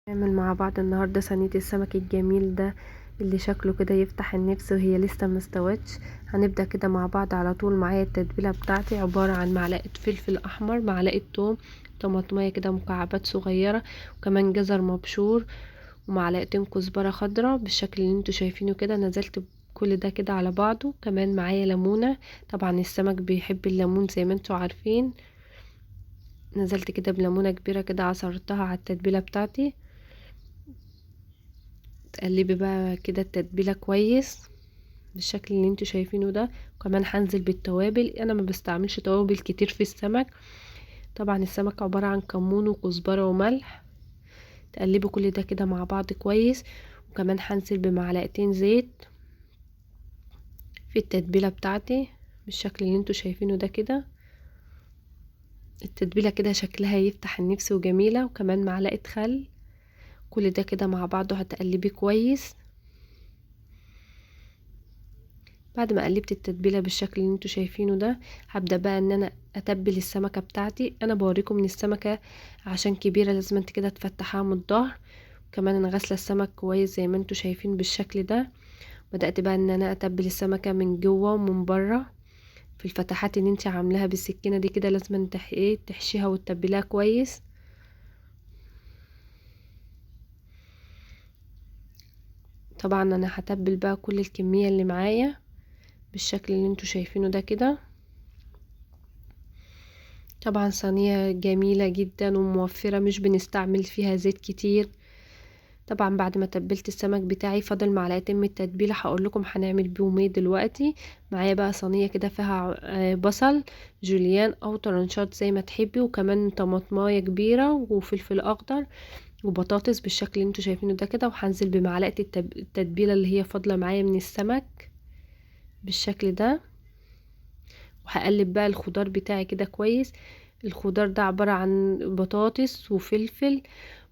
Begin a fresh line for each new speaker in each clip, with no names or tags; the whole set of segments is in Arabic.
نعمل مع بعض النهاردة صينية السمك الجميل ده اللي شكله كده يفتح النفس وهي لسه مستوتش. هنبدأ كده مع بعض على طول. معايا التتبيلة بتاعتي عبارة عن معلقة فلفل احمر، معلقة توم، طماطمية كده مكعبات صغيرة، وكمان جزر مبشور، ومعلقتين كزبرة خضراء بالشكل اللي انتوا شايفينه كده. نزلت كل ده كده على بعضه. كمان معايا ليمونة، طبعا السمك بيحب الليمون زي ما انتوا عارفين. نزلت كده بليمونة كبيرة كده عصرتها على التتبيلة بتاعتي. تقلبي بقى كده التتبيله كويس بالشكل اللي انتوا شايفينه ده. وكمان هنزل بالتوابل. انا ما بستعملش توابل كتير في السمك. طبعا السمك عباره عن كمون وكزبره وملح. تقلبي كل ده كده مع بعض كويس. وكمان هنزل بمعلقتين زيت في التتبيله بتاعتي بالشكل اللي انتوا شايفينه ده كده. التتبيله كده شكلها يفتح النفس وجميله. وكمان معلقه خل. كل ده كده مع بعضه هتقلبيه كويس. بعد ما قلبت التتبيله بالشكل اللي انتوا شايفينه ده، هبدا بقى ان انا اتبل السمكه بتاعتي. انا بوريكم من السمكه عشان كبيره لازم انت كده تفتحها من الظهر. كمان انا غاسله السمك كويس زي ما انتوا شايفين بالشكل ده. بدات بقى ان انا اتبل السمكه من جوه ومن بره في الفتحات اللي انت عاملاها بالسكينه دي كده. لازم تحشيها وتتبليها كويس. طبعا انا هتبل بقى كل الكميه اللي معايا بالشكل اللي انتوا شايفينه ده كده. طبعا صينية جميلة جدا وموفرة، مش بنستعمل فيها زيت كتير. طبعا بعد ما تبلت السمك بتاعي فاضل معلقتين من التتبيله، هقول لكم هنعمل بيهم ايه دلوقتي. معايا بقى صينيه كده فيها بصل جوليان او طرنشات زي ما تحبي، وكمان طماطمايه كبيره وفلفل اخضر وبطاطس بالشكل اللي انتوا شايفينه ده كده. وهنزل بمعلقه التتبيله اللي هي فاضله معايا من السمك بالشكل ده. وهقلب بقى الخضار بتاعي كده كويس. الخضار ده عبارة عن بطاطس وفلفل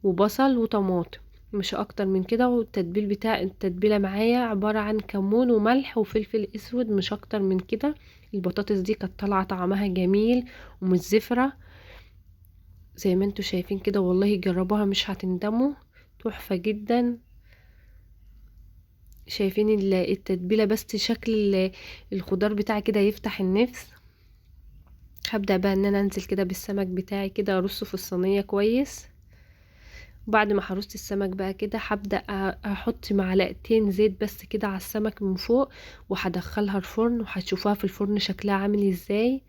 وبصل وطماطم، مش اكتر من كده. والتتبيل بتاع التتبيله معايا عباره عن كمون وملح وفلفل اسود، مش اكتر من كده. البطاطس دي كانت طالعه طعمها جميل ومش زفره زي ما انتوا شايفين كده. والله جربوها مش هتندموا، تحفه جدا. شايفين التتبيله بس شكل الخضار بتاعي كده يفتح النفس. هبدأ بقى ان انا انزل كده بالسمك بتاعي كده ارصه في الصينية كويس. بعد ما هرصت السمك بقى كده هبدأ احط معلقتين زيت بس كده على السمك من فوق، وهدخلها الفرن وهتشوفوها في الفرن شكلها عامل ازاي.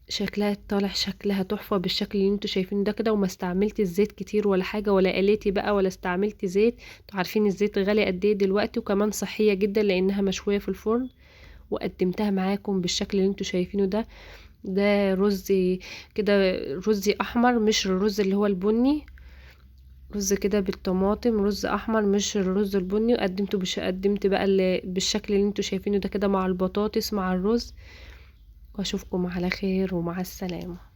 شكلها طالع شكلها تحفة بالشكل اللي انتوا شايفينه ده كده. وما استعملت الزيت كتير ولا حاجة ولا قليتي بقى ولا استعملت زيت. انتوا عارفين الزيت غالي قد ايه دلوقتي، وكمان صحية جدا لانها مشوية في الفرن. وقدمتها معاكم بالشكل اللي انتوا شايفينه ده. ده رز كده، رز احمر مش الرز اللي هو البني. رز كده بالطماطم، رز احمر مش الرز البني. وقدمته قدمت بقى بالشكل اللي انتوا شايفينه ده كده مع البطاطس مع الرز. واشوفكم على خير ومع السلامة.